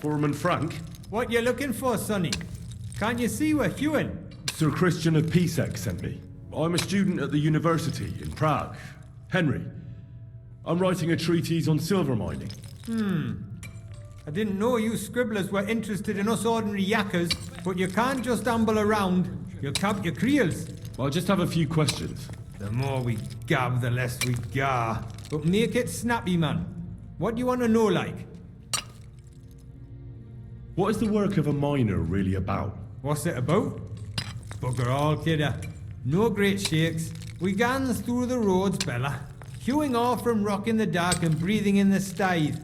Foreman Frank? What you looking for, Sonny? Can't you see we're hewing? Sir Christian of Pisek sent me. I'm a student at the university in Prague. Henry. I'm writing a treatise on silver mining. I didn't know you scribblers were interested in us ordinary yakkers, but you can't just amble around. You'll cap your creels. I just have a few questions. The more we gab, the less we gar. But make it snappy, man. What do you want to know, like? What is the work of a miner really about? What's it about? Bugger all, kidder. No great shakes. We gans through the roads, Bella. Hewing off from rock in the dark and breathing in the stythe.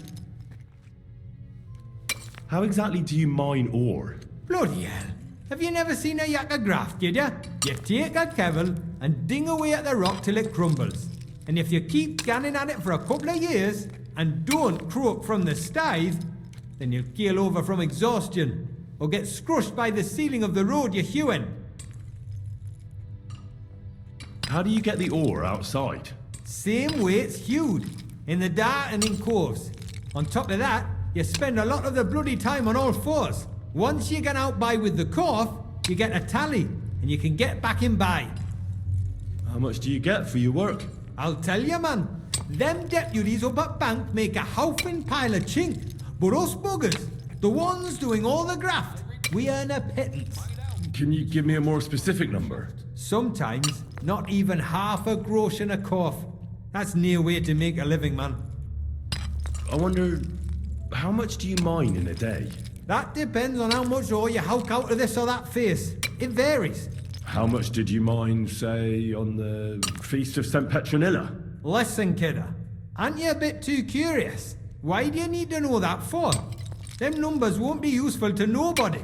How exactly do you mine ore? Bloody hell. Have you never seen a yakker graft, kidder? You take a kevel and ding away at the rock till it crumbles. And if you keep ganning at it for a couple of years and don't croak from the stythe, then you'll keel over from exhaustion or get scrushed by the ceiling of the road you're hewing. How do you get the ore outside? Same way it's hewed, in the dark and in coves. On top of that, you spend a lot of the bloody time on all fours. Once you get out by with the cough, you get a tally, and you can get back in by. How much do you get for your work? I'll tell you, man. Them deputies up at bank make a howfing pile of chink. But us buggers, the ones doing all the graft, we earn a pittance. Can you give me a more specific number? Sometimes, not even half a grosh and a cough. That's near way to make a living, man. I wonder, how much do you mine in a day? That depends on how much ore you howk out of this or that face. It varies. How much did you mine, say, on the Feast of St. Petronilla? Listen, kidder. Aren't you a bit too curious? Why do you need to know that for? Them numbers won't be useful to nobody.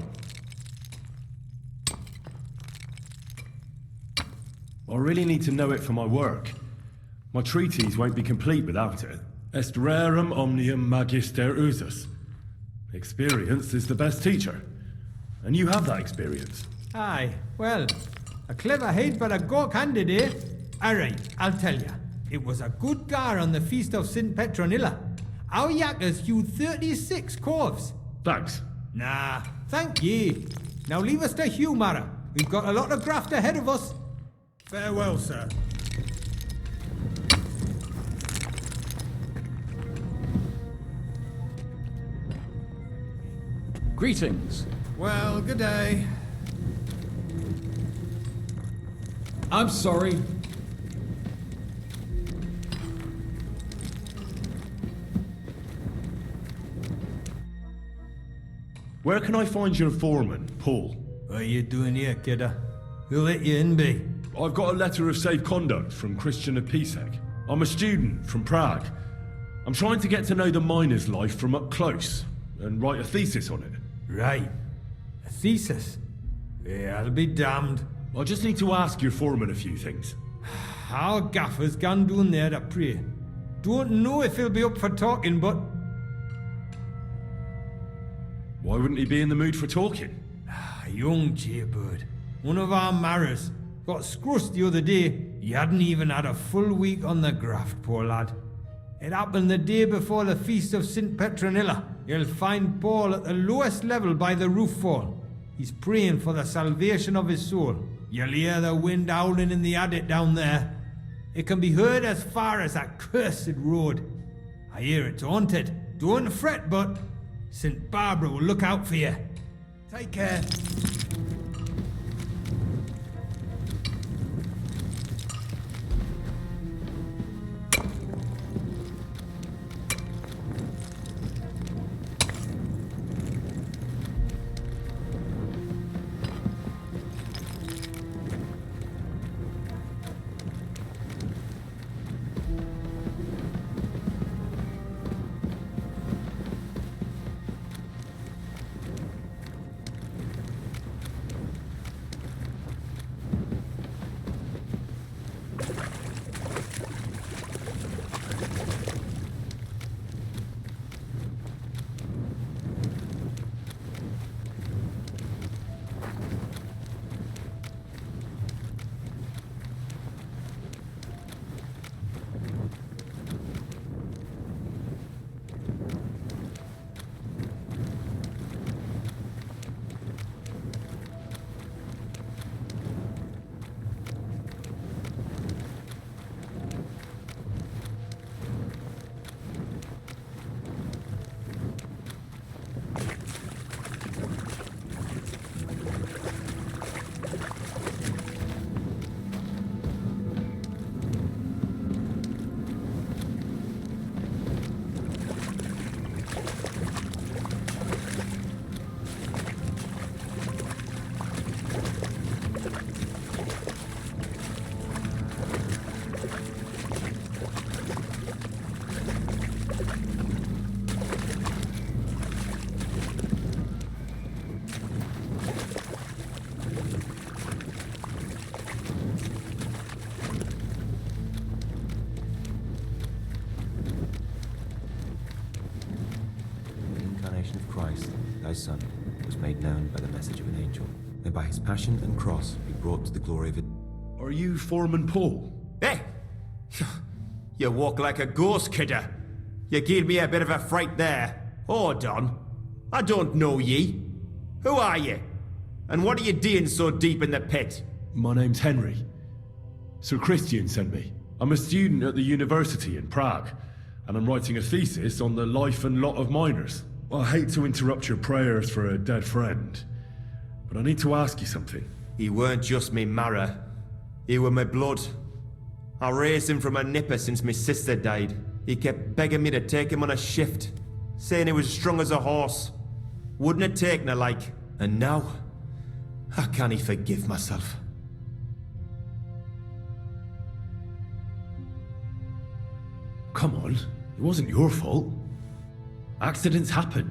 I really need to know it for my work. My treatise won't be complete without it. Est rerum omnium magister usus. Experience is the best teacher. And you have that experience. Aye, well, a clever head but a gawk-handed, eh? Alright, I'll tell you. It was a good gar on the Feast of St. Petronilla. Our yakkers hewed 36 corves. Thanks. Nah, thank ye. Now leave us to hew, Mara. We've got a lot of graft ahead of us. Farewell, sir. Greetings. Well, good day. I'm sorry. Where can I find your foreman, Paul? What are you doing here, kidder? Who'll let you in, be? I've got a letter of safe conduct from Christian of Pisek. I'm a student from Prague. I'm trying to get to know the miner's life from up close and write a thesis on it. Right. A thesis? Yeah, I'll be damned. I just need to ask your foreman a few things. Our gaffer's gone down there to pray. Don't know if he'll be up for talking, but... Why wouldn't he be in the mood for talking? A young jaybird. One of our marrows. Got scrussed the other day. He hadn't even had a full week on the graft, poor lad. It happened the day before the Feast of St. Petronilla. you'll find Paul at the lowest level by the roof fall. He's praying for the salvation of his soul. You'll hear the wind howling in the attic down there. It can be heard as far as that cursed road. I hear it's haunted. Don't fret, but St. Barbara will look out for you. Take care. Thy Son, was made known by the message of an angel, and by his passion and cross be brought to the glory of it. Are you Foreman Paul? Hey! You walk like a ghost, kidder. You gave me a bit of a fright there. Hold on. I don't know ye. Who are you? And what are you doing so deep in the pit? My name's Henry. Sir Christian sent me. I'm a student at the university in Prague, and I'm writing a thesis on the life and lot of miners. I hate to interrupt your prayers for a dead friend, but I need to ask you something. He weren't just me marrow. He were my blood. I raised him from a nipper since my sister died. He kept begging me to take him on a shift, saying he was strong as a horse. Wouldn't have taken her like. And now, how can he forgive myself? Come on, it wasn't your fault. Accidents happen.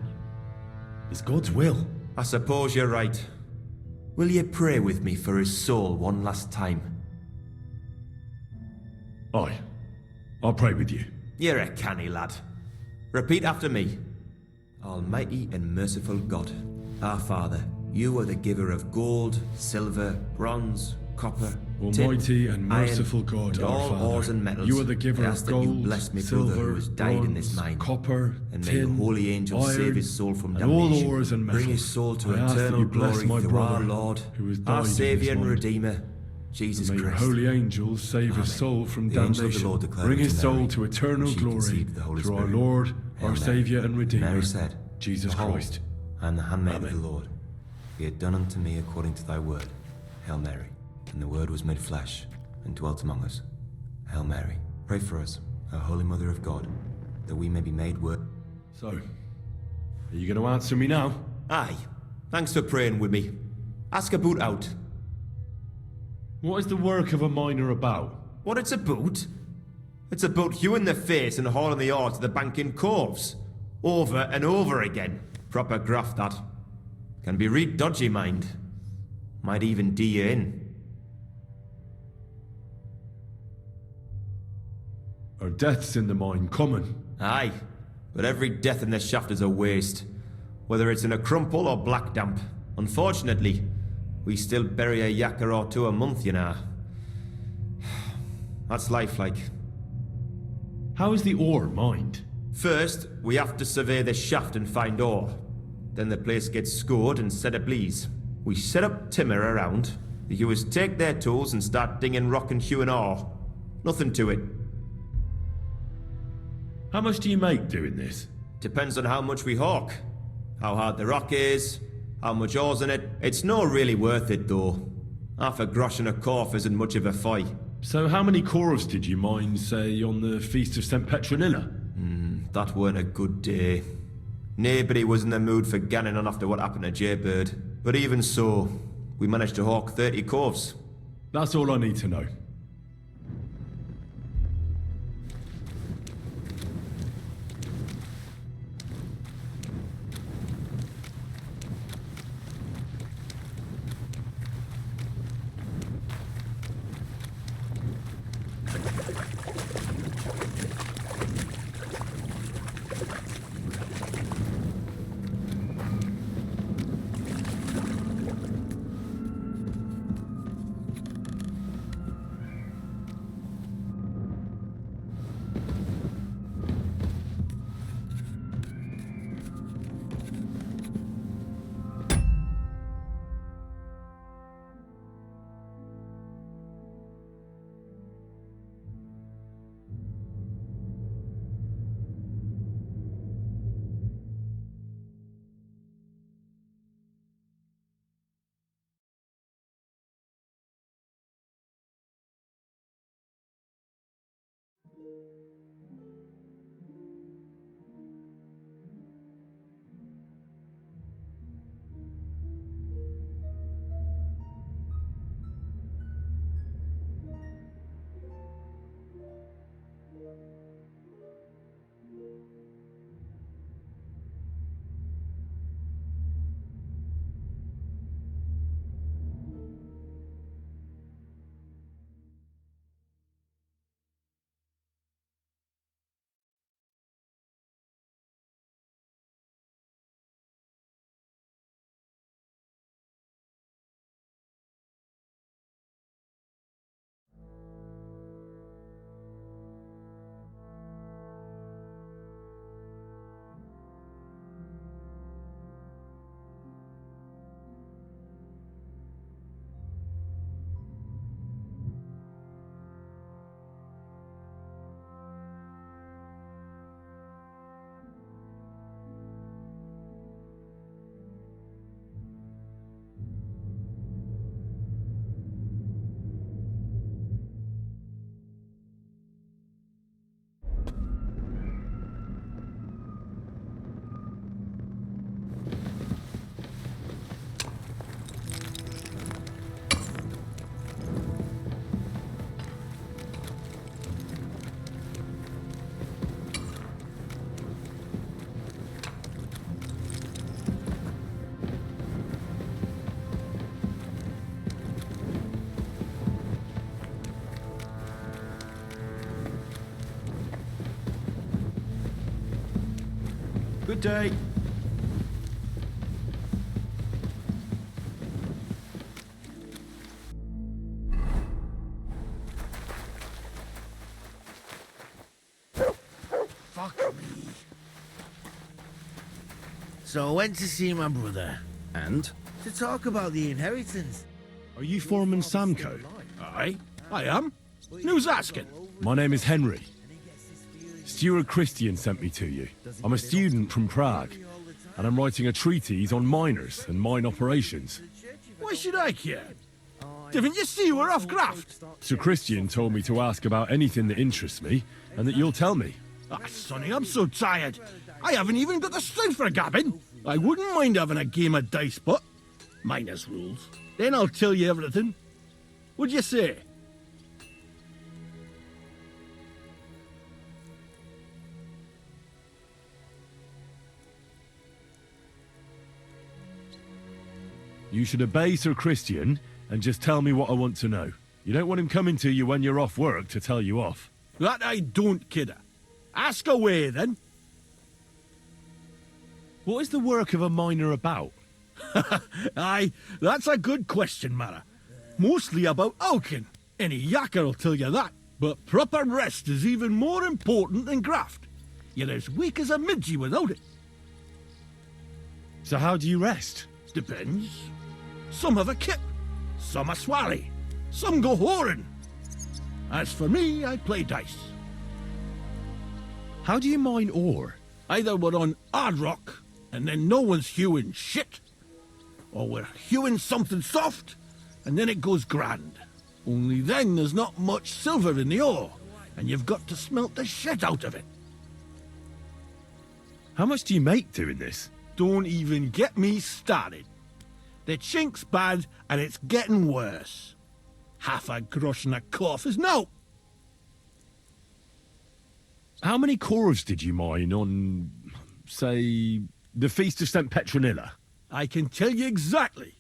It's God's will. I suppose you're right. Will you pray with me for his soul one last time? Aye, I'll pray with you. You're a canny lad. Repeat after me. Almighty and merciful God, our Father, you are the giver of gold, silver, bronze, copper, Almighty tin, and merciful iron, God, and our all Father, ores and metals. you are the giver I of ask that you gold, bless me brother silver, who has died in this bronze, mine, copper, and may tin, the holy angels iron, save his soul from and all damnation. ores and metals. Bring his soul to I ask that eternal you bless glory my through brother our Lord, who has died our in this Saviour and mine. Redeemer, Jesus May your Christ. holy angels save Amen. his soul from The angel of the damnation. Lord declared Bring his unto soul Mary, to eternal when she glory conceived the Holy through our Spirit. Lord, Hail our Mary. Saviour and Redeemer, Mary said, Jesus Behold, Christ. I am the handmaid Amen. of the Lord. Be it done unto me according to thy word. Hail Mary. And the word was made flesh and dwelt among us. Hail Mary. Pray for us, O Holy Mother of God, that we may be made worthy. So, are you going to answer me now? Aye. Thanks for praying with me. Ask about out. What is the work of a miner about? What it's about? It's about you in the face and hauling the ore to the bank in coves. Over and over again. Proper graft, that. Can be real dodgy, mind. Might even do you in. Are deaths in the mine common? Aye. But every death in the shaft is a waste. Whether it's in a crumple or black damp. Unfortunately, we still bury a yakka or two a month, you know. That's life like. How is the ore mined? First, we have to survey the shaft and find ore. Then the place gets scored and set ablaze. We set up timber around. The hewers take their tools and start dinging rock and hewing ore. Nothing to it. How much do you make doing this? Depends on how much we hawk. How hard the rock is, how much ore's in it. It's not really worth it though. Half a grosh and a corf isn't much of a fight. So how many corves did you mine, say, on the Feast of St. Petronilla? That weren't a good day. Nobody was in the mood for ganning on after what happened to Jaybird. But even so, we managed to hawk 30 corves. That's all I need to know. Good day. Fuck me. So I went to see my brother And? to talk about the inheritance. Are you Foreman Samco? I am. Who's asking? My name is Henry. Stuart Christian sent me to you. I'm a student from Prague, and I'm writing a treatise on miners and mine operations. Why should I care? Didn't you see we're off graft? Sir Christian told me to ask about anything that interests me, and that you'll tell me. Ah, Sonny, I'm so tired. I haven't even got the strength for gabbing. I wouldn't mind having a game of dice, but minus rules. Then I'll tell you everything. What'd you say? You should obey Sir Christian and just tell me what I want to know. You don't want him coming to you when you're off work to tell you off. That I don't, kidder. Ask away, then. What is the work of a miner about? Aye, that's a good question, Mara. Mostly about Alkin. Any yakker'll tell you that. But proper rest is even more important than graft. You're as weak as a midgie without it. So how do you rest? Depends. Some have a kip, some a swally, some go whoring. As for me, I play dice. How do you mine ore? Either we're on hard rock, and then no one's hewing shit, or we're hewing something soft, and then it goes grand. Only then there's not much silver in the ore, and you've got to smelt the shit out of it. How much do you make doing this? Don't even get me started. The chink's bad, and it's getting worse. Half a grosh and a cough is no. How many cores did you mine on, say, the Feast of St. Petronilla? I can tell you exactly.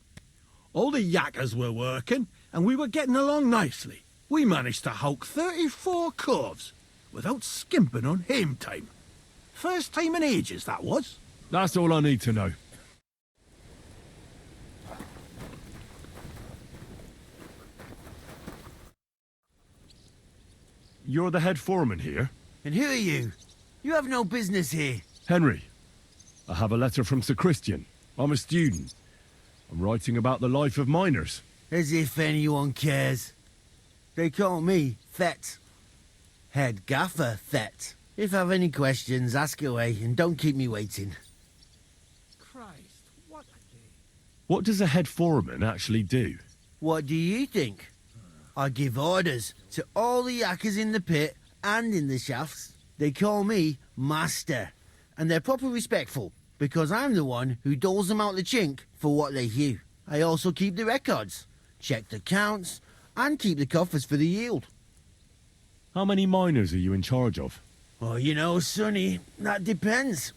All the yakkers were working, and we were getting along nicely. We managed to hulk 34 corves without skimping on hame time. First time in ages, that was. That's all I need to know. You're the head foreman here? And who are you? You have no business here. Henry. I have a letter from Sir Christian. I'm a student. I'm writing about the life of miners. As if anyone cares. They call me Thet. Head Gaffer Thet. If I have any questions, ask away and don't keep me waiting. Christ, what a day. What does a head foreman actually do? What do you think? I give orders to all the yakkers in the pit and in the shafts. They call me Master, and they're proper respectful, because I'm the one who doles them out the chink for what they hew. I also keep the records, check the counts, and keep the coffers for the yield. How many miners are you in charge of? Oh, you know, Sonny, that depends.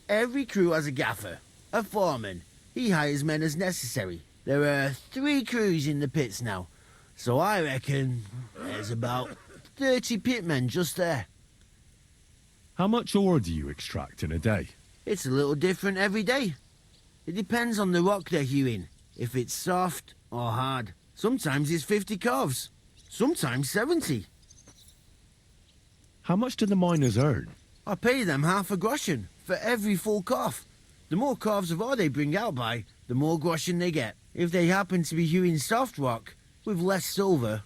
Every crew has a gaffer, a foreman. He hires men as necessary. There are 3 crews in the pits now, so I reckon there's about 30 pitmen just there. How much ore do you extract in a day? It's a little different every day. It depends on the rock they're hewing, if it's soft or hard. Sometimes it's 50 calves, sometimes 70. How much do the miners earn? I pay them half a groschen for every full calf. The more calves of ore they bring out by, the more groschen they get. If they happen to be hewing soft rock with less silver,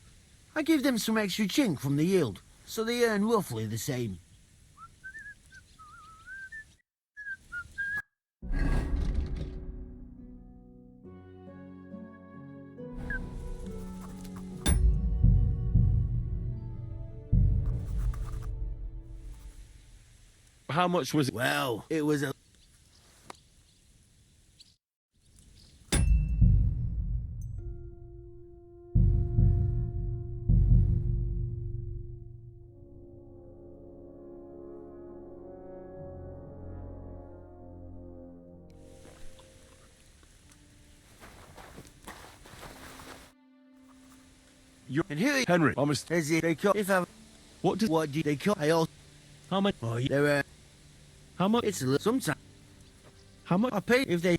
I give them some extra chink from the yield, so they earn roughly the same. How much was it? Well, it was a... And here he... Henry, I'm a... Is it they call... If I... What does... What do they call... I also... How much... Oh, there are... How much... It's a little... Sometimes... How much... I pay if they...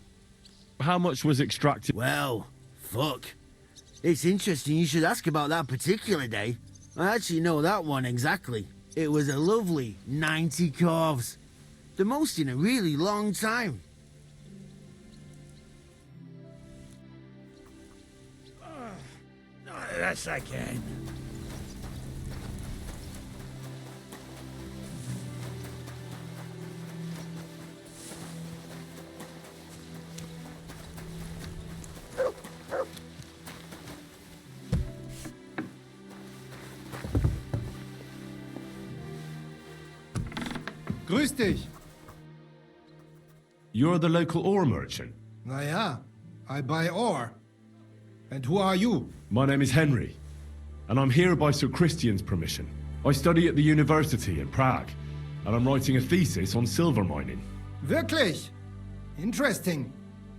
How much was extracted? Well, fuck. It's interesting you should ask about that particular day. I actually know that one exactly. It was a lovely 90 calves. The most in a really long time. Yes, I can. Grüß dich. You're the local ore merchant. Na ja, I buy ore. And who are you? My name is Henry, and I'm here by Sir Christian's permission. I study at the university in Prague, and I'm writing a thesis on silver mining. Wirklich? Interesting.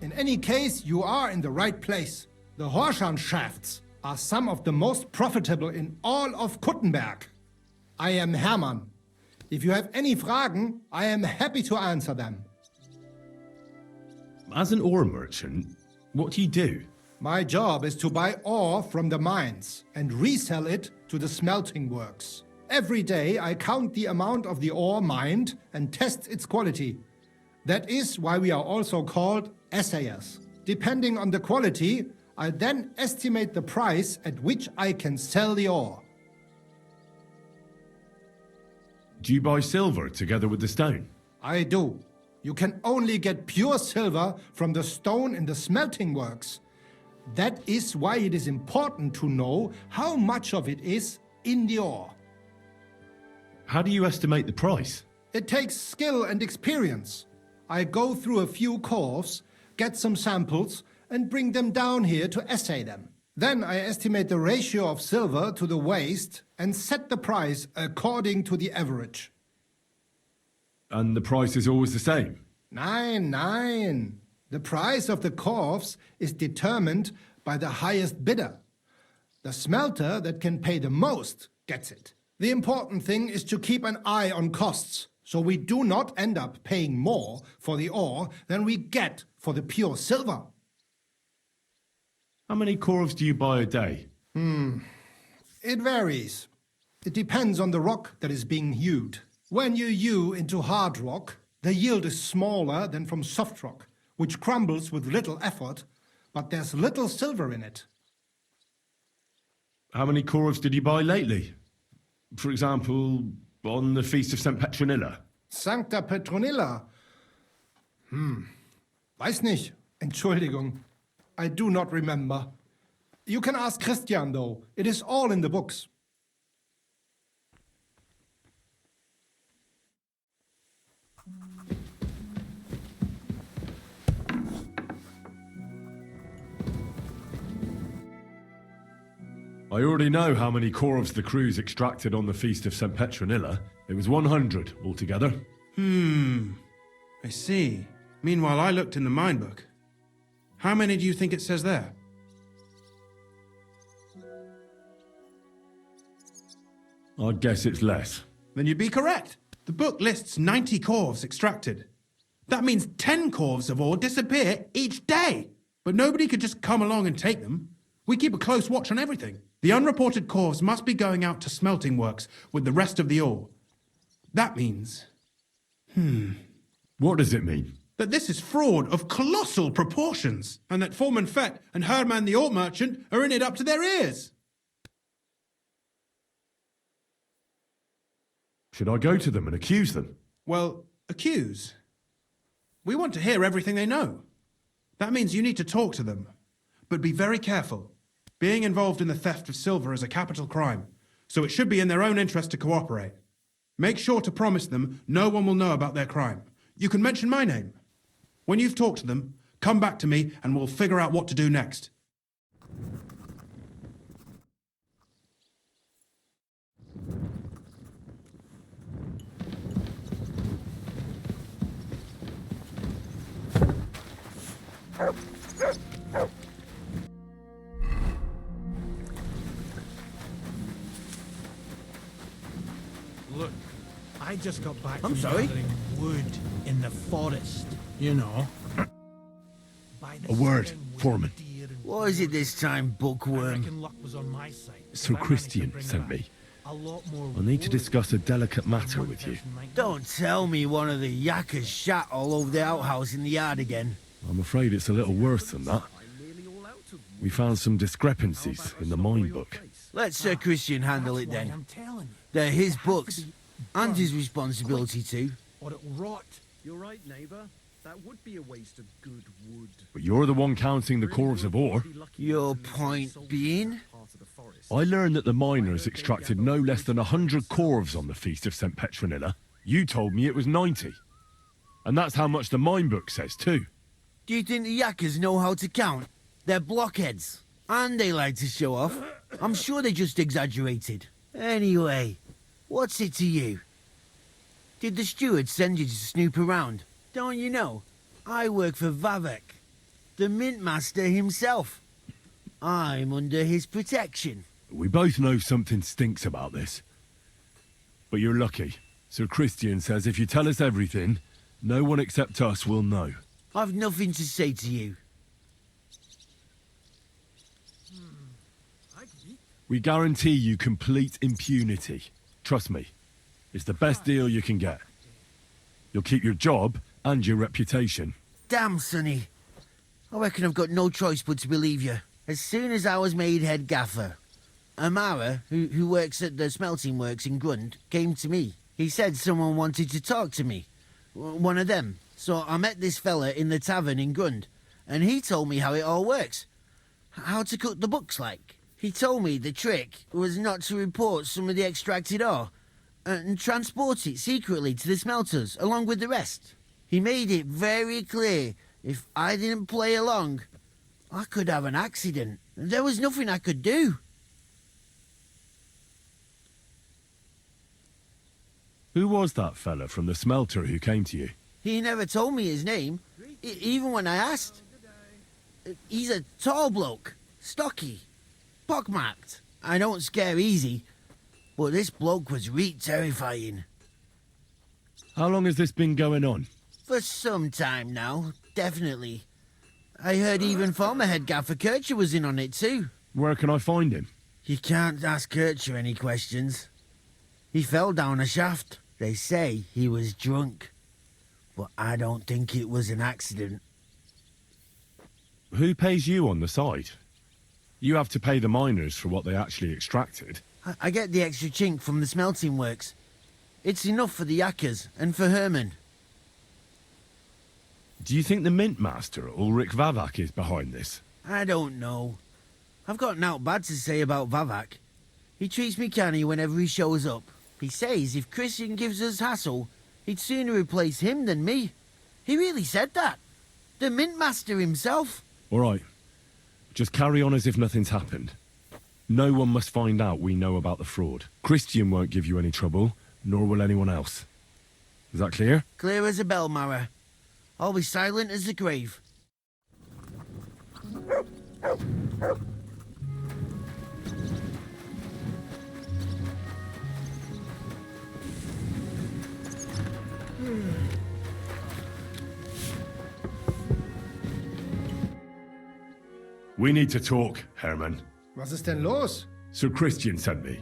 In any case, you are in the right place. The Horschan shafts are some of the most profitable in all of Kuttenberg. I am Hermann. If you have any Fragen, I am happy to answer them. As an ore merchant, what do you do? My job is to buy ore from the mines and resell it to the smelting works. Every day I count the amount of the ore mined and test its quality. That is why we are also called assayers. Depending on the quality, I then estimate the price at which I can sell the ore. Do you buy silver together with the stone? I do. You can only get pure silver from the stone in the smelting works. That is why it is important to know how much of it is in the ore. How do you estimate the price? It takes skill and experience. I go through a few corves, get some samples, and bring them down here to assay them. Then I estimate the ratio of silver to the waste and set the price according to the average. And the price is always the same? Nein. The price of the corves is determined by the highest bidder. The smelter that can pay the most gets it. The important thing is to keep an eye on costs, so we do not end up paying more for the ore than we get for the pure silver. How many corves do you buy a day? It varies. It depends on the rock that is being hewed. When you hew into hard rock, the yield is smaller than from soft rock, which crumbles with little effort, but there's little silver in it. How many corves did you buy lately? For example, on the Feast of St. Petronilla? Sancta Petronilla? Weiß nicht. Entschuldigung. I do not remember. You can ask Christian, though. It is all in the books. I already know how many corves the crews extracted on the Feast of St. Petronilla. It was 100 altogether. I see. Meanwhile, I looked in the mine book. How many do you think it says there? I'd guess it's less. Then you'd be correct. The book lists 90 corves extracted. That means 10 corves of ore disappear each day. But nobody could just come along and take them. We keep a close watch on everything. The unreported corves must be going out to smelting works with the rest of the ore. That means... What does it mean? that this is fraud of colossal proportions, and that Foreman Fett and Herman the ore merchant are in it up to their ears. Should I go to them and accuse them? Well, accuse? We want to hear everything they know. That means you need to talk to them. But be very careful. Being involved in the theft of silver is a capital crime, so it should be in their own interest to cooperate. Make sure to promise them no one will know about their crime. You can mention my name. When you've talked to them, come back to me and we'll figure out what to do next. Look, I just got back I'm from sorry? gathering wood in the forest. You know. By the A word, same wood, Foreman. deer and What is it this time, I bookworm? reckon luck was on my side. Sir If I managed to Christian bring sent back me. a lot more I need to wood discuss a delicate than matter one with you. person might Don't tell me one of the yakkers shot all over the outhouse in the yard again. I'm afraid it's a little worse than that. We found some discrepancies in the mine book. Let Sir Christian handle That's it why then. I'm telling you. They're his It has to books, be and his burned responsibility too. or it'll rot. You're right, neighbour. That would be a waste of good wood. But you're the one counting the corves of ore. Your point being? I learned that the miners extracted no less than 100 corves on the Feast of St. Petronilla. You told me it was 90. And that's how much the mine book says too. Do you think the yakkers know how to count? They're blockheads. And they like to show off. I'm sure they just exaggerated. Anyway, what's it to you? Did the steward send you to snoop around? Don't you know? I work for Vavek, the mint master himself. I'm under his protection. We both know something stinks about this. But you're lucky. Sir Christian says if you tell us everything, no one except us will know. I've nothing to say to you. We guarantee you complete impunity. Trust me, it's the best deal you can get. You'll keep your job and your reputation. Damn, Sonny. I reckon I've got no choice but to believe you. As soon as I was made head gaffer, Amara, who works at the smelting works in Grund, came to me. He said someone wanted to talk to me. One of them. So I met this fella in the tavern in Grund, and he told me how it all works. How to cook the books like. He told me the trick was not to report some of the extracted ore and transport it secretly to the smelters along with the rest. He made it very clear if I didn't play along, I could have an accident. There was nothing I could do. Who was that fella from the smelter who came to you? He never told me his name, even when I asked. He's a tall bloke, stocky, pockmarked. I don't scare easy, but this bloke was terrifying. How long has this been going on? For some time now, definitely. I heard even former head gaffer Kircher was in on it too. Where can I find him? You can't ask Kircher any questions. He fell down a shaft. They say he was drunk, but I don't think it was an accident. Who pays you on the side? You have to pay the miners for what they actually extracted. I get the extra chink from the smelting works. It's enough for the yakkers and for Herman. Do you think the mint master, Ulrich Vavak, is behind this? I don't know. I've got naught bad to say about Vavak. He treats me canny whenever he shows up. He says if Christian gives us hassle, he'd sooner replace him than me. He really said that. The mint master himself. All right. Just carry on as if nothing's happened. No one must find out we know about the fraud. Christian won't give you any trouble, nor will anyone else. Is that clear? Clear as a bell, Mara. I'll be silent as the grave. We need to talk, Herman. Was ist denn los? Sir Christian sent me.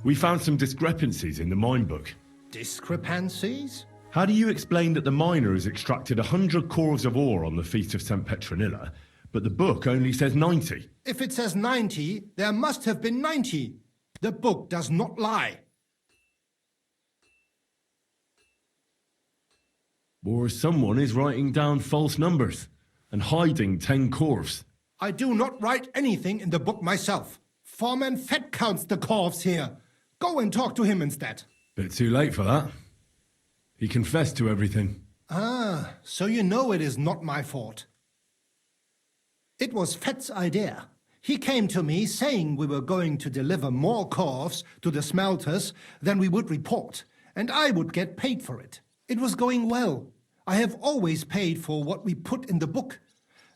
We found some discrepancies in the mine book. Discrepancies? How do you explain that the miner has extracted 100 cores of ore on the Feast of St. Petronilla, but the book only says 90? If it says 90, there must have been 90. The book does not lie. Or someone is writing down false numbers and hiding 10 cores. I do not write anything in the book myself. Foreman Fett counts the corves here. Go and talk to him instead. Bit too late for that. He confessed to everything. Ah, so you know it is not my fault. It was Fett's idea. He came to me saying we were going to deliver more corves to the smelters than we would report, and I would get paid for it. It was going well. I have always paid for what we put in the book.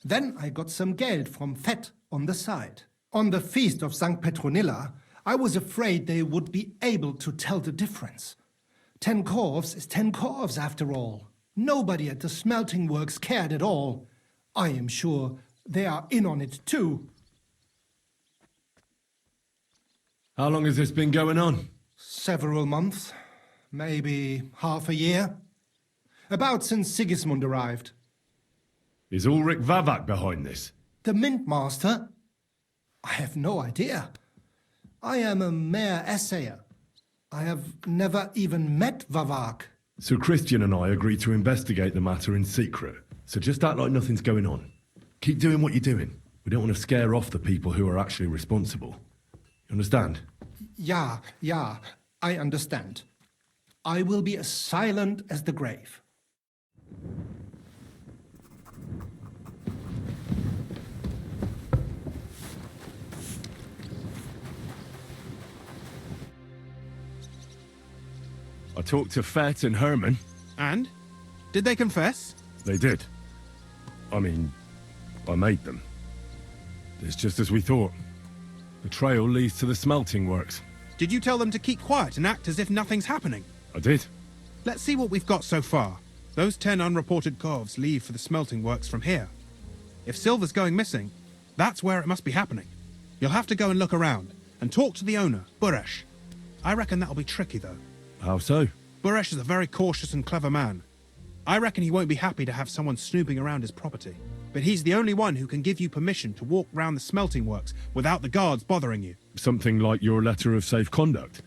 Then I got some geld from Fett on the side. On the Feast of St. Petronilla, I was afraid they would be able to tell the difference. 10 corves is 10 corves after all. Nobody at the smelting works cared at all. I am sure they are in on it too. How long has this been going on? Several months, maybe half a year. About since Sigismund arrived. Is Ulrich Vavak behind this? The mint master? I have no idea. I am a mere assayer. I have never even met Vavak. Sir Christian and I agreed to investigate the matter in secret, so just act like nothing's going on. Keep doing what you're doing. We don't want to scare off the people who are actually responsible. You understand? Yeah, I understand. I will be as silent as the grave. I talked to Fett and Herman. And? Did they confess? They did. I mean, I made them. It's just as we thought. The trail leads to the smelting works. Did you tell them to keep quiet and act as if nothing's happening? I did. Let's see what we've got so far. Those 10 unreported corves leave for the smelting works from here. If silver's going missing, that's where it must be happening. You'll have to go and look around and talk to the owner, Buresh. I reckon that'll be tricky, though. How so? Buresh is a very cautious and clever man. I reckon he won't be happy to have someone snooping around his property. But he's the only one who can give you permission to walk round the smelting works without the guards bothering you. Something like your letter of safe conduct.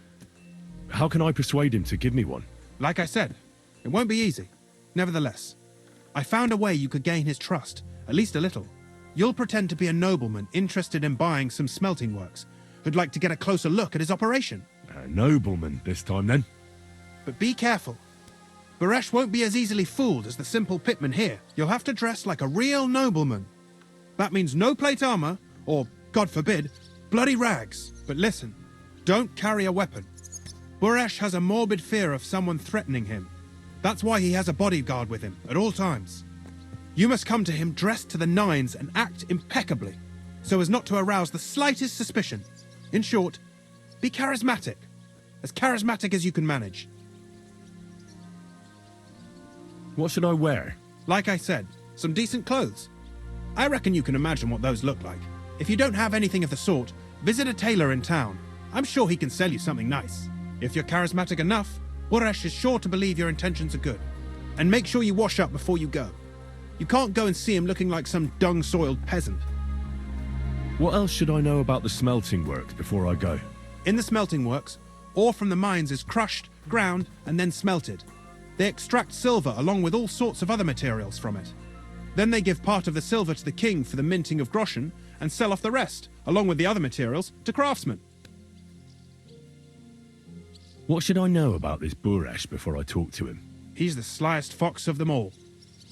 How can I persuade him to give me one? Like I said, it won't be easy. Nevertheless, I found a way you could gain his trust, at least a little. You'll pretend to be a nobleman interested in buying some smelting works, who'd like to get a closer look at his operation. A nobleman this time, then. But be careful. Buresh won't be as easily fooled as the simple pitman here. You'll have to dress like a real nobleman. That means no plate armor, or, God forbid, bloody rags. But listen, don't carry a weapon. Buresh has a morbid fear of someone threatening him. That's why he has a bodyguard with him at all times. You must come to him dressed to the nines and act impeccably, so as not to arouse the slightest suspicion. In short, be charismatic as you can manage. What should I wear? Like I said, some decent clothes. I reckon you can imagine what those look like. If you don't have anything of the sort, visit a tailor in town. I'm sure he can sell you something nice. If you're charismatic enough, Buresh is sure to believe your intentions are good. And make sure you wash up before you go. You can't go and see him looking like some dung-soiled peasant. What else should I know about the smelting works before I go? In the smelting works, ore from the mines is crushed, ground, and then smelted. They extract silver along with all sorts of other materials from it. Then they give part of the silver to the king for the minting of groschen and sell off the rest, along with the other materials, to craftsmen. What should I know about this Buresh before I talk to him? He's the slyest fox of them all.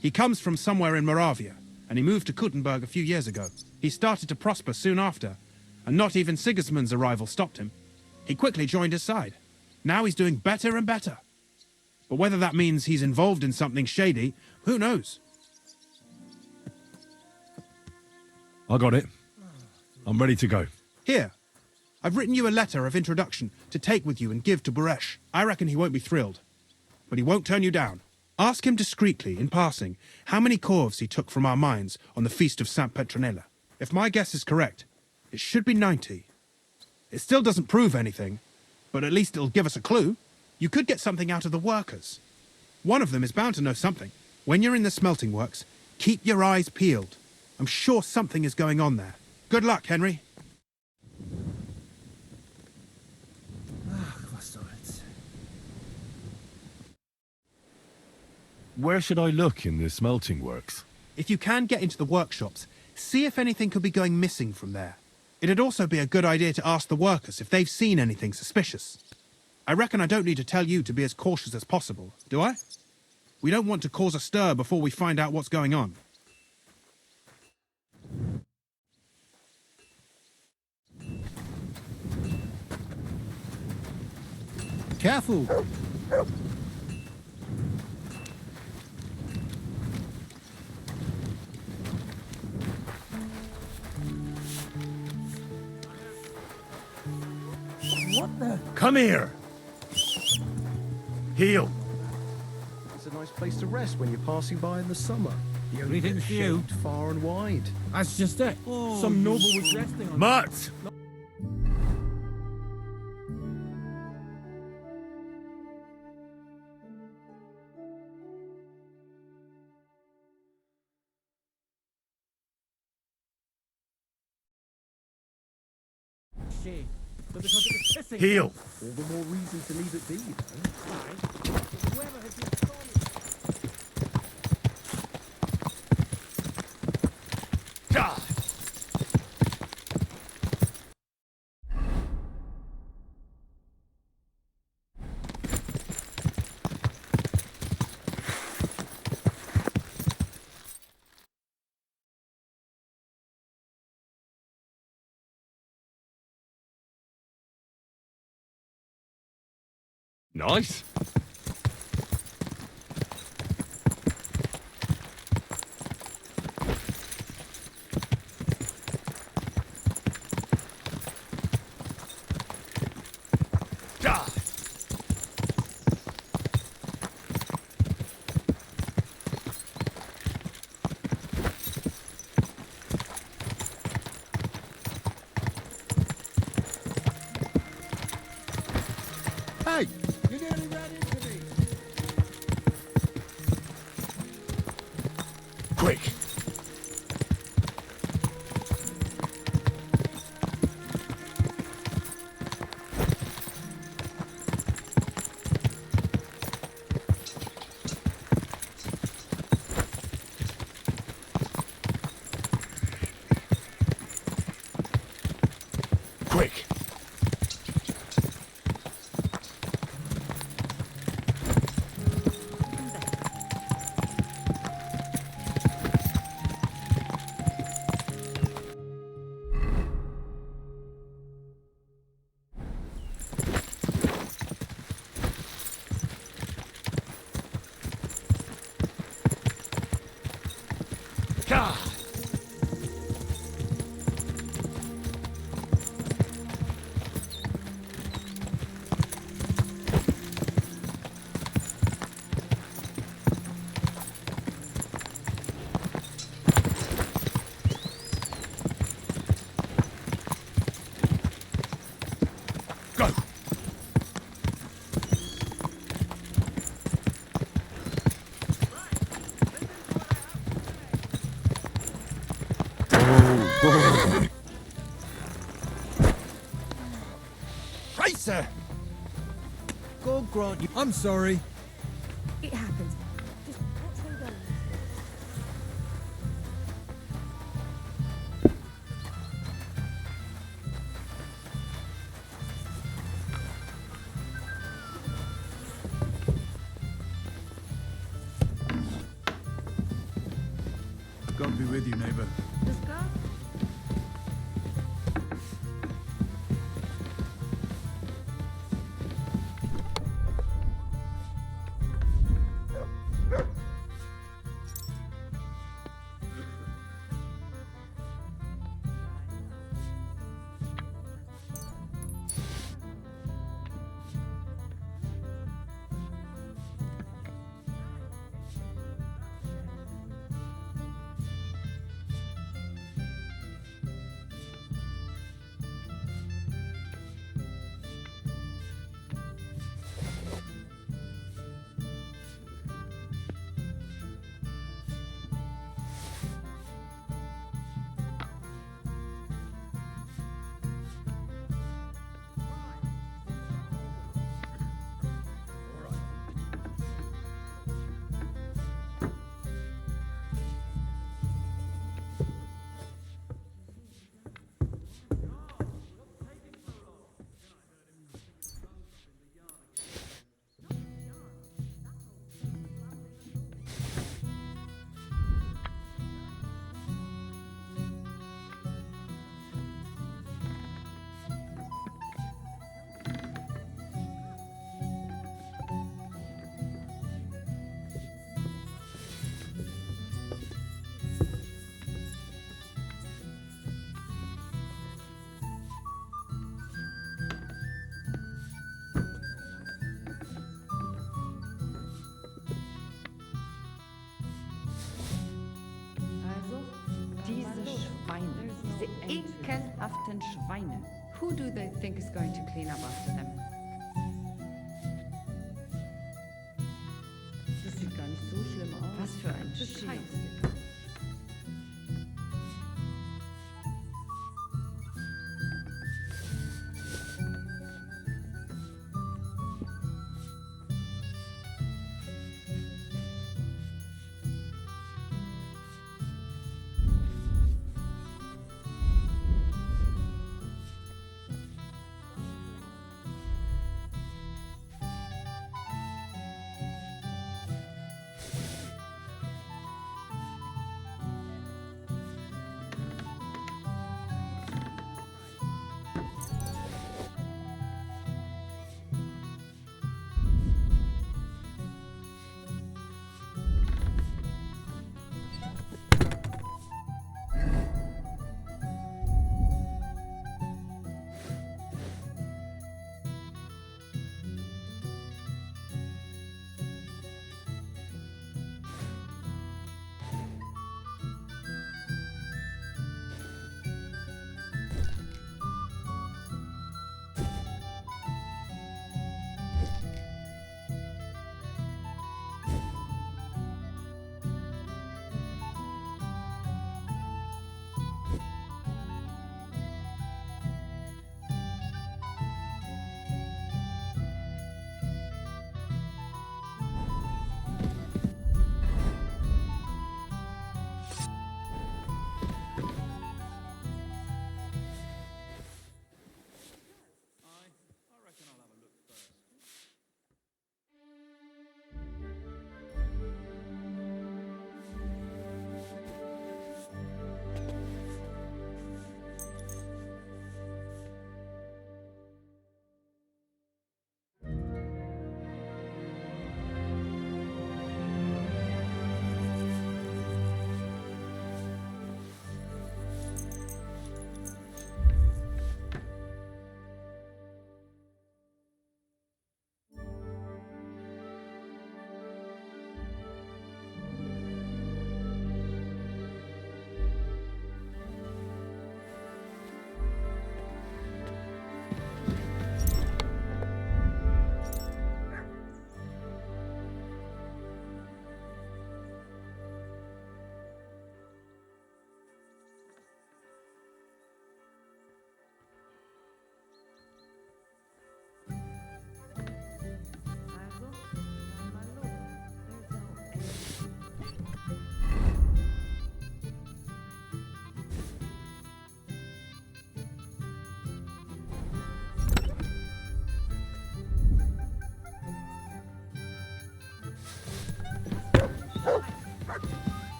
He comes from somewhere in Moravia, and he moved to Kuttenberg a few years ago. He started to prosper soon after, and not even Sigismund's arrival stopped him. He quickly joined his side. Now he's doing better and better. But whether that means he's involved in something shady, who knows? I got it. I'm ready to go. Here, I've written you a letter of introduction to take with you and give to Buresh. I reckon he won't be thrilled, but he won't turn you down. Ask him discreetly, in passing, how many corves he took from our mines on the feast of Saint Petronella. If my guess is correct, it should be 90. It still doesn't prove anything, but at least it'll give us a clue. You could get something out of the workers. One of them is bound to know something. When you're in the smelting works, keep your eyes peeled. I'm sure something is going on there. Good luck, Henry. Where should I look in the smelting works? If you can get into the workshops, see if anything could be going missing from there. It'd also be a good idea to ask the workers if they've seen anything suspicious. I reckon I don't need to tell you to be as cautious as possible, do I? We don't want to cause a stir before we find out what's going on. Careful! What the? Come here! Heel! It's a nice place to rest when you're passing by in the summer. The only bit Greetings to you. shaped far and wide. That's just it. Some noble was resting on. Mutt! Shame. But because it was pissing. Heel! All the more reason to leave it be, you know. Whoever has been storming. God! Nice. God. Racer! God grant you. I'm sorry. It happens. Just watch them go. God be with you, neighbor. Let's go. Diese ekelhaften Schweine. Who do they think is going to clean up after them? Das sieht gar nicht so schlimm aus. Was für ein Scheiß.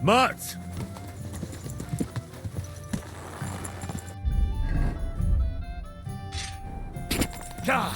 Mats! God!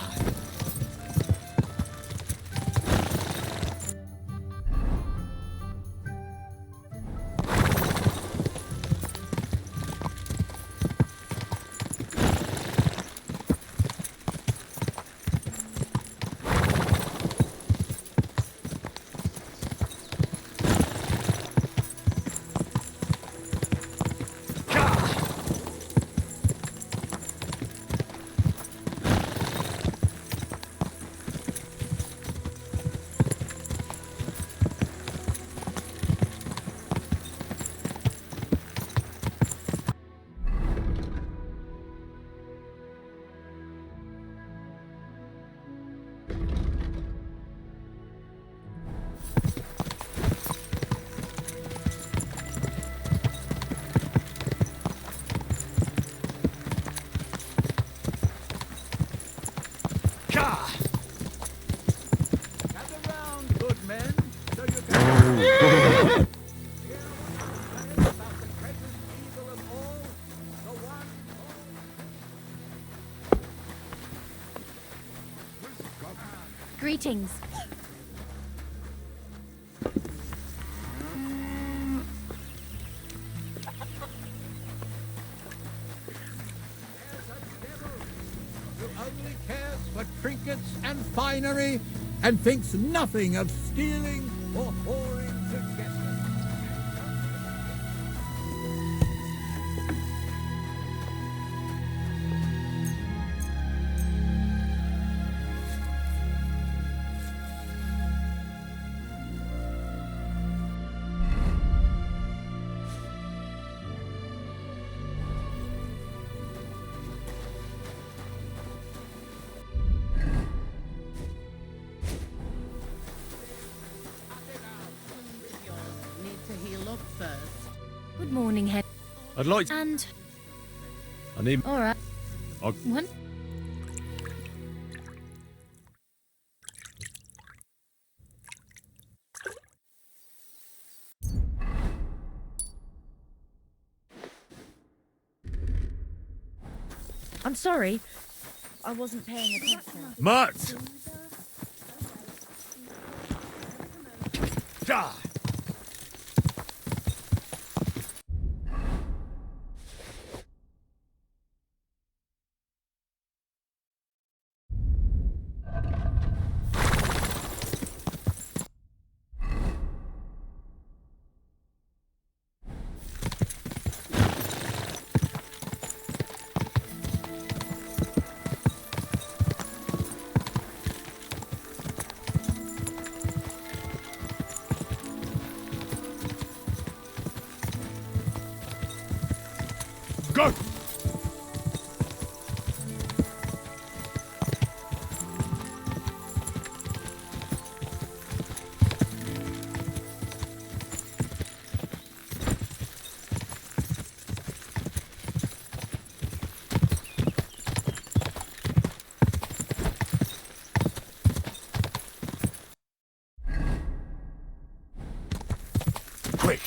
Greetings. Who only cares for trinkets and finery and thinks nothing of stealing or whoring together. Good morning, Hen. I'd like to... And... I need... Alright. One. I'm sorry. I wasn't paying attention. Mats! God! Go! Quick!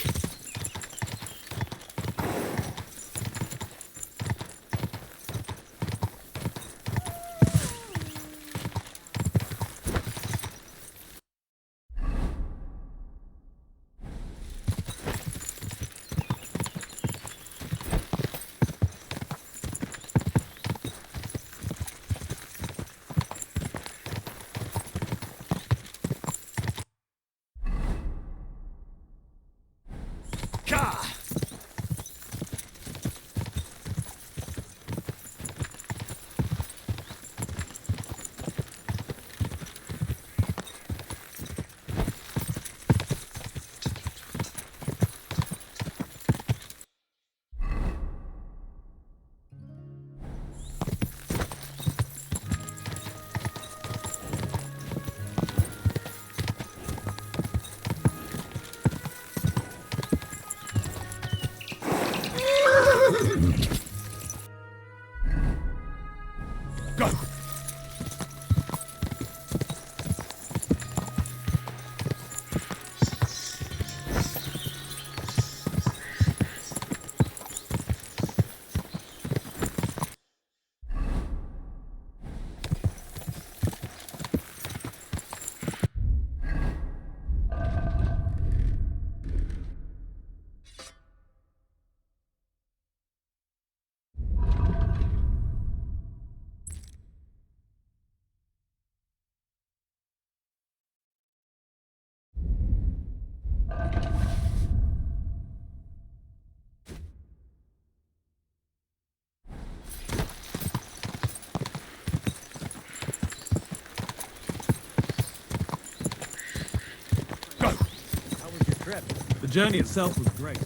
journey itself was great.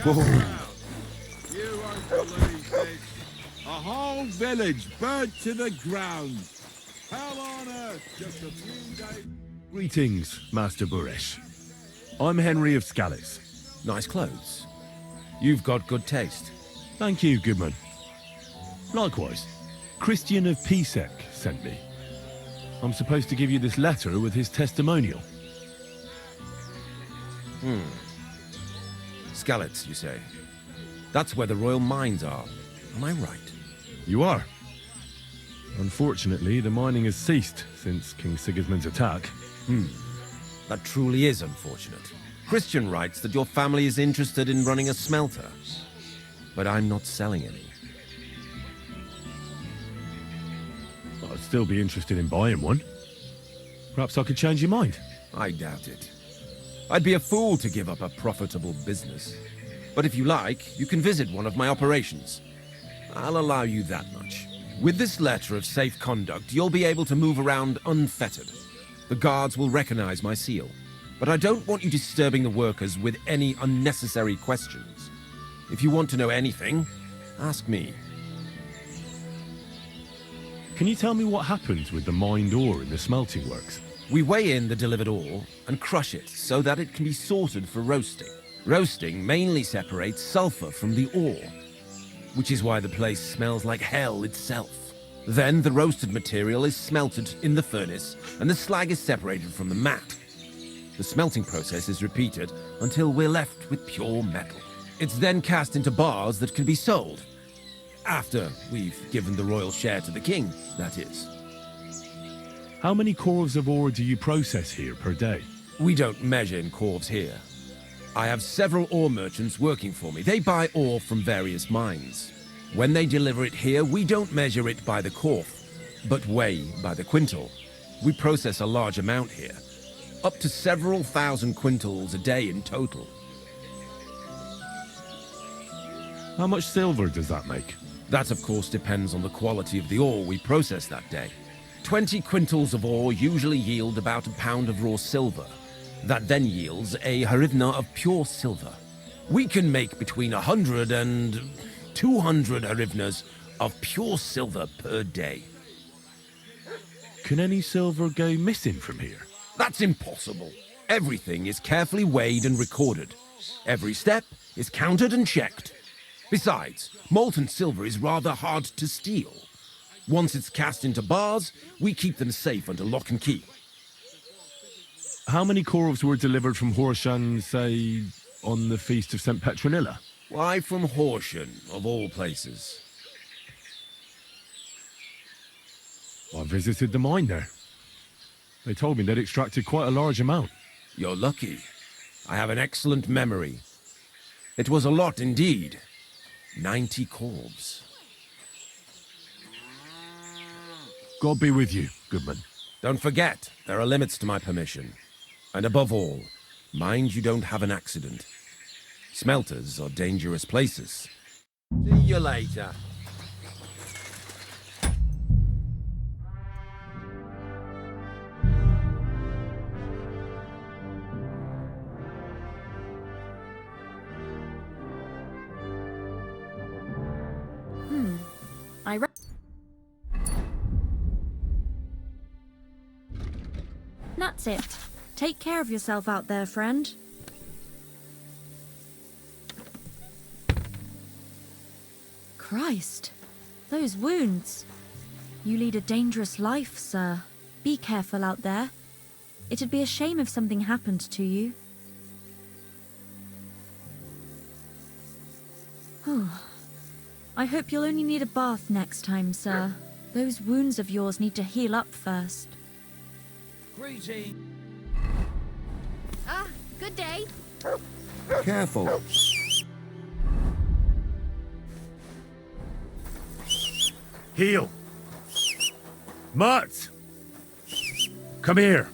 You won't believe this. A whole village burnt to the ground. Hell on earth, just a few days. Greetings, Master Buresh. I'm Henry of Scallis. Nice clothes. You've got good taste. Thank you, Goodman. Likewise, Christian of Pisek sent me. I'm supposed to give you this letter with his testimonial. Skalitz, you say? That's where the royal mines are. Am I right? You are. Unfortunately, the mining has ceased since King Sigismund's attack. That truly is unfortunate. Christian writes that your family is interested in running a smelter. But I'm not selling any. I'd still be interested in buying one. Perhaps I could change your mind. I doubt it. I'd be a fool to give up a profitable business. But if you like, you can visit one of my operations. I'll allow you that much. With this letter of safe conduct, you'll be able to move around unfettered. The guards will recognize my seal. But I don't want you disturbing the workers with any unnecessary questions. If you want to know anything, ask me. Can you tell me what happens with the mined ore in the smelting works? We weigh in the delivered ore and crush it so that it can be sorted for roasting. Roasting mainly separates sulfur from the ore, which is why the place smells like hell itself. Then the roasted material is smelted in the furnace and the slag is separated from the matte. The smelting process is repeated until we're left with pure metal. It's then cast into bars that can be sold. After we've given the royal share to the king, that is. How many corves of ore do you process here per day? We don't measure in corves here. I have several ore merchants working for me. They buy ore from various mines. When they deliver it here, we don't measure it by the corf, but weigh by the quintal. We process a large amount here, up to several thousand quintals a day in total. How much silver does that make? That, of course, depends on the quality of the ore we process that day. 20 quintals of ore usually yield about a pound of raw silver. That then yields a hryvnia of pure silver. We can make between 100 and 200 hryvnias of pure silver per day. Can any silver go missing from here? That's impossible. Everything is carefully weighed and recorded. Every step is counted and checked. Besides, molten silver is rather hard to steal. Once it's cast into bars, we keep them safe under lock and key. How many corves were delivered from Horshan, say, on the Feast of St. Petronilla? Why from Horshan, of all places? I visited the mine there. They told me they'd extracted quite a large amount. You're lucky. I have an excellent memory. It was a lot indeed. 90 corves. God be with you, Goodman. Don't forget, there are limits to my permission. And above all, mind you don't have an accident. Smelters are dangerous places. See you later. That's it. Take care of yourself out there, friend. Christ, those wounds. You lead a dangerous life, sir. Be careful out there. It'd be a shame if something happened to you. Oh, I hope you'll only need a bath next time, sir. Those wounds of yours need to heal up first. Greeting. Good day. Careful. Heel. Mart! Come here.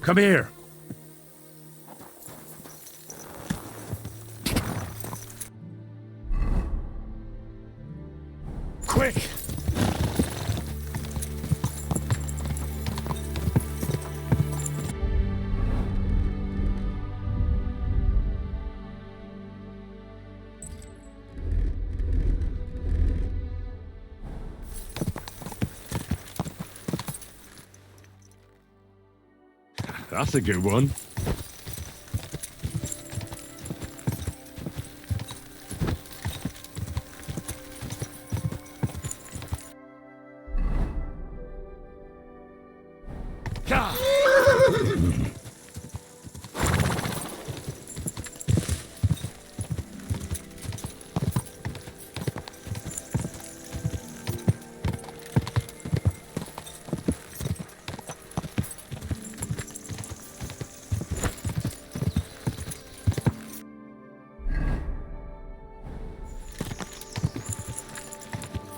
Come here. Quick! That's a good one.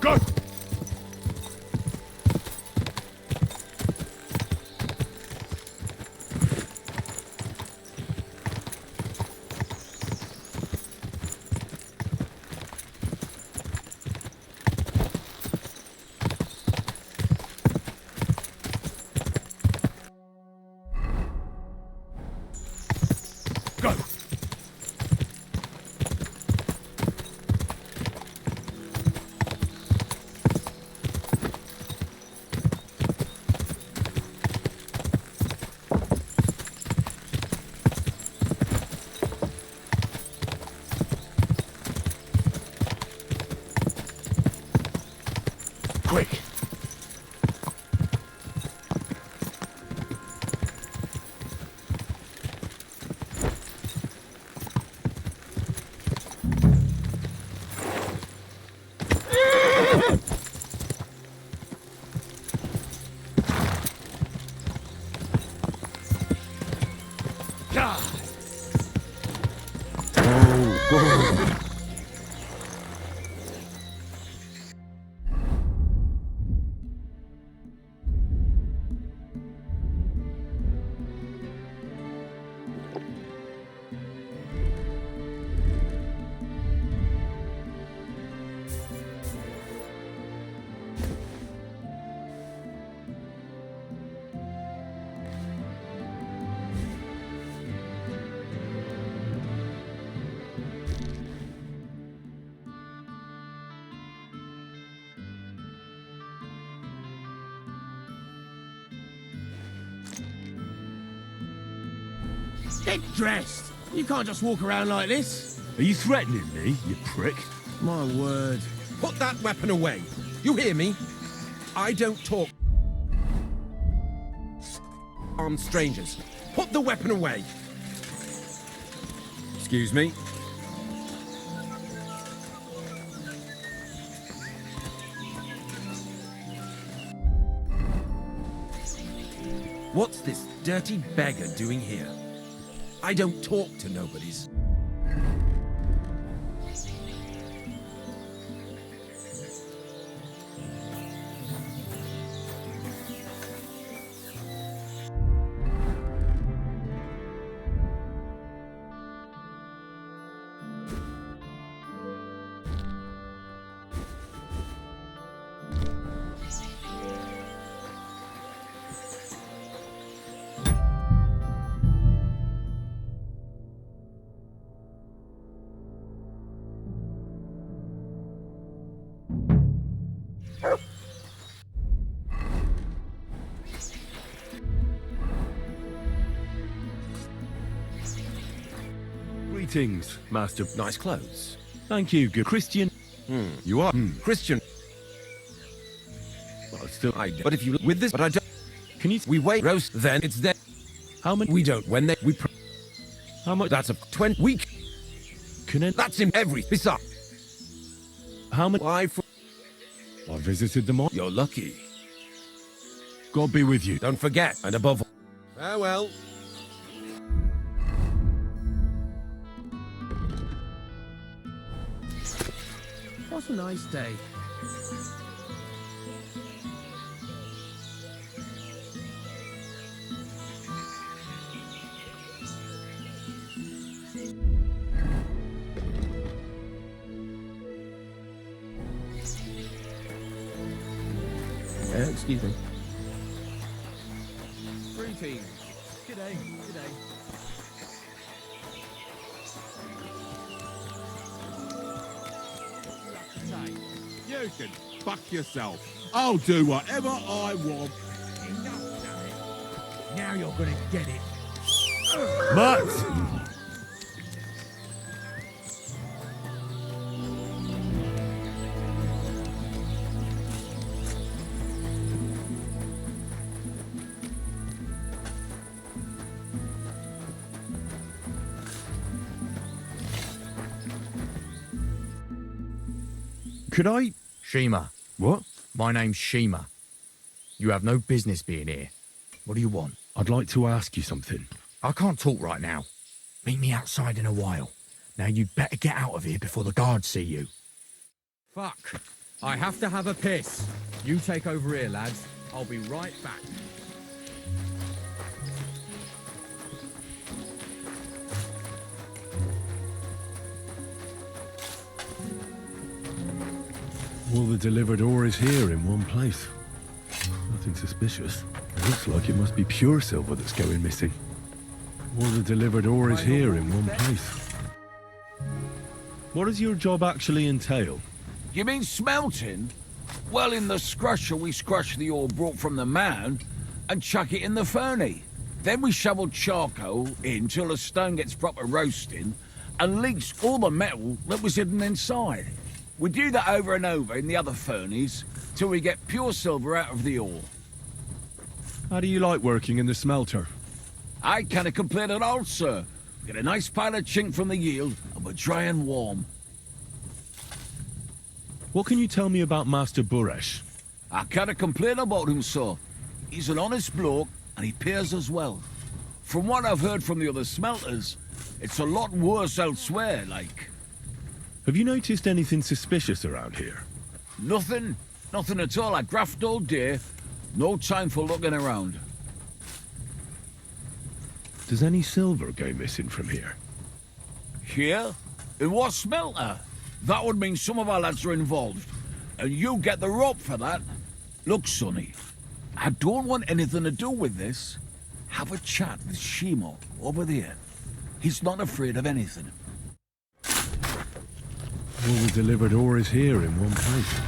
Go! Go! Quick! Get dressed. You can't just walk around like this. Are you threatening me, you prick? My word. Put that weapon away. You hear me? I don't talk. Armed strangers. Put the weapon away. Excuse me. What's this dirty beggar doing here? I don't talk to nobodies. Greetings, Master. Nice clothes. Thank you, good Christian. You are Christian. Well, still, But if you look with this, but I don't. Can you? We wait roast, then it's there. How many? We don't. When they we. How much? That's a 20 week. Can I? That's in every. Besides, How many? I visited them all. You're lucky. God be with you. Don't forget, and above all... Farewell. What a nice day. Excuse me. Greetings. G'day, g'day. You can fuck yourself. I'll do whatever I want. Now you're gonna get it. Matt! Could I... Shima. What? My name's Shima. You have no business being here. What do you want? I'd like to ask you something. I can't talk right now. Meet me outside in a while. Now you'd better get out of here before the guards see you. Fuck. I have to have a piss. You take over here, lads. I'll be right back. All the delivered ore is here in one place. Nothing suspicious. It looks like it must be pure silver that's going missing. All the delivered ore is here in one place. What does your job actually entail? You mean smelting? Well, in the scrusher, we scrush the ore brought from the mound and chuck it in the furnace. Then we shovel charcoal in till the stone gets proper roasting and leaks all the metal that was hidden inside. We do that over and over in the other furnace till we get pure silver out of the ore. How do you like working in the smelter? I can't complain at all, sir. Get a nice pile of chink from the yield and we're dry and warm. What can you tell me about Master Buresh? I can't complain about him, sir. He's an honest bloke and he pays us well. From what I've heard from the other smelters, it's a lot worse elsewhere, like. Have you noticed anything suspicious around here? Nothing. Nothing at all. I graft all day. No time for looking around. Does any silver go missing from here? Here? In what smelter? That would mean some of our lads are involved. And you get the rope for that. Look, Sonny, I don't want anything to do with this. Have a chat with Shimo over there. He's not afraid of anything. All the delivered ore is here in one place.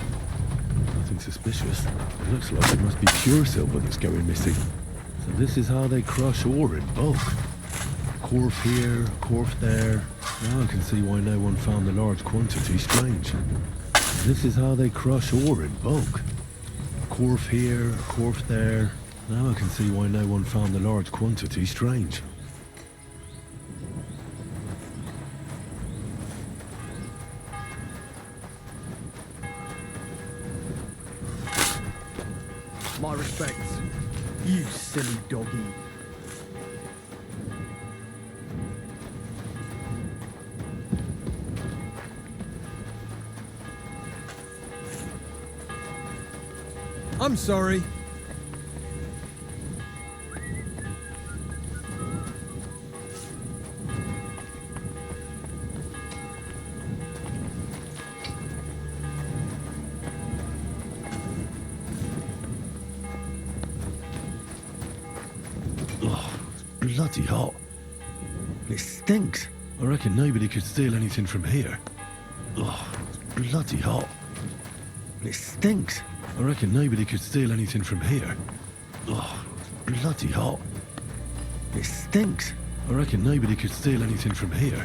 Nothing suspicious. It looks like it must be pure silver that's going missing. So this is how they crush ore in bulk. Corf here, corf there. Now I can see why no one found the large quantity strange. This is how they crush ore in bulk. Corf here, corf there. Now I can see why no one found the large quantity strange. My respects. You silly doggy. I'm sorry. Bloody hot. It stinks. I reckon nobody could steal anything from here. Oh, it's bloody hot. It stinks. I reckon nobody could steal anything from here. Oh, it's bloody hot. It stinks. I reckon nobody could steal anything from here.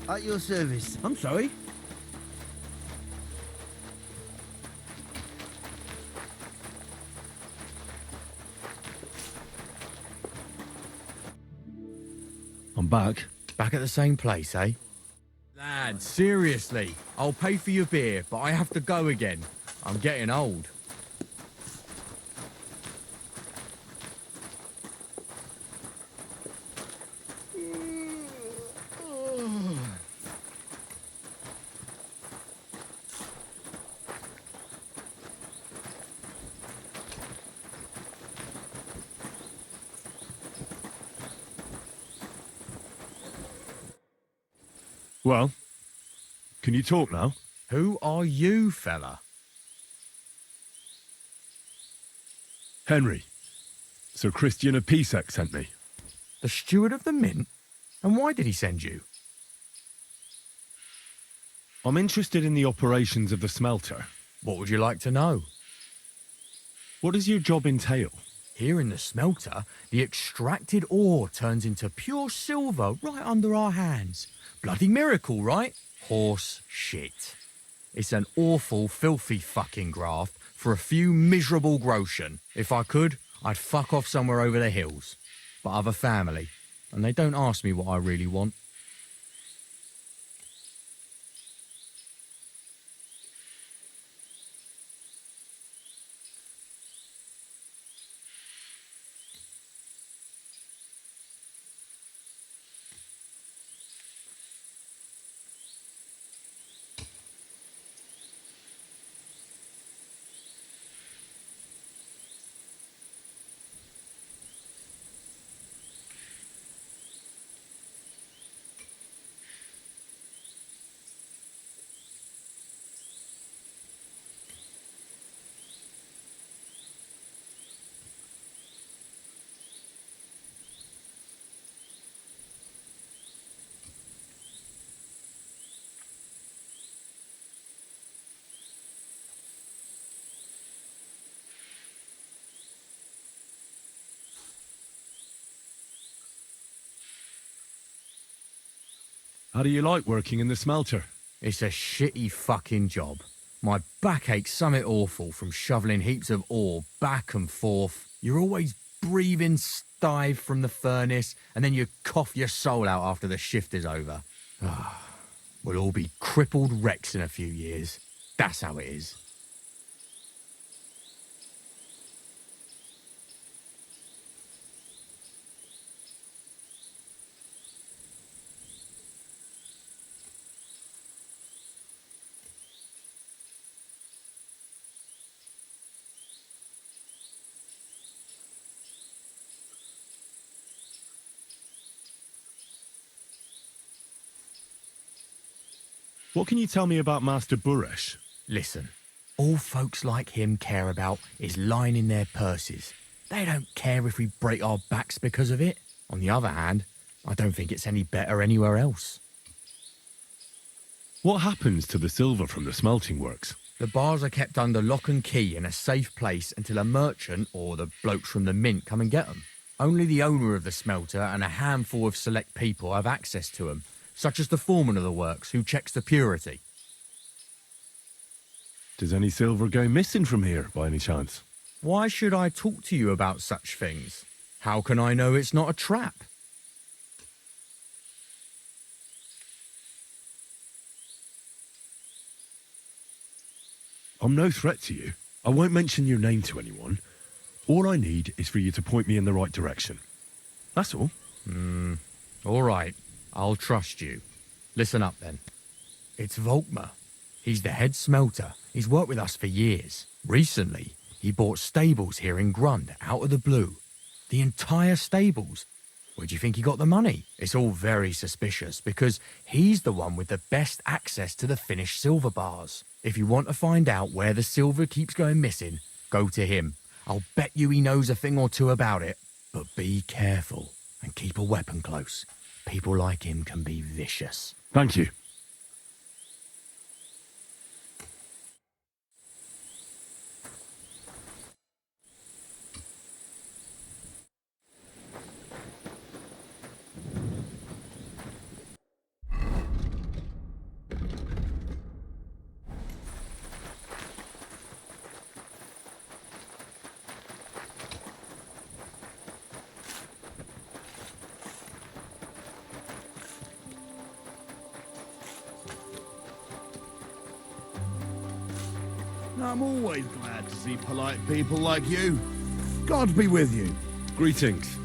At your service. I'm sorry. I'm back. Back at the same place, eh? Lad, seriously, I'll pay for your beer, but I have to go again. I'm getting old. Well, can you talk now? Who are you, fella? Henry. Sir Christian of Pisek sent me. The steward of the mint? And why did he send you? I'm interested in the operations of the smelter. What would you like to know? What does your job entail? Here in the smelter, the extracted ore turns into pure silver right under our hands. Bloody miracle, right? Horse shit. It's an awful, filthy fucking graft for a few miserable groschen. If I could, I'd fuck off somewhere over the hills. But I've a family, and they don't ask me what I really want. How do you like working in the smelter? It's a shitty fucking job. My back aches something awful from shoveling heaps of ore back and forth. You're always breathing stive from the furnace, and then you cough your soul out after the shift is over. We'll all be crippled wrecks in a few years. That's how it is. What can you tell me about Master Buresh? Listen, all folks like him care about is lining their purses. They don't care if we break our backs because of it. On the other hand, I don't think it's any better anywhere else. What happens to the silver from the smelting works? The bars are kept under lock and key in a safe place until a merchant or the blokes from the mint come and get them. Only the owner of the smelter and a handful of select people have access to them, such as the foreman of the works who checks the purity. Does any silver go missing from here, by any chance? Why should I talk to you about such things? How can I know it's not a trap? I'm no threat to you. I won't mention your name to anyone. All I need is for you to point me in the right direction. That's all. All right. I'll trust you. Listen up, then. It's Volkmar. He's the head smelter. He's worked with us for years. Recently, he bought stables here in Grund out of the blue. The entire stables. Where do you think he got the money? It's all very suspicious because he's the one with the best access to the finished silver bars. If you want to find out where the silver keeps going missing, go to him. I'll bet you he knows a thing or two about it. But be careful and keep a weapon close. People like him can be vicious. Thank you. I'm always glad to see polite people like you. God be with you. Greetings.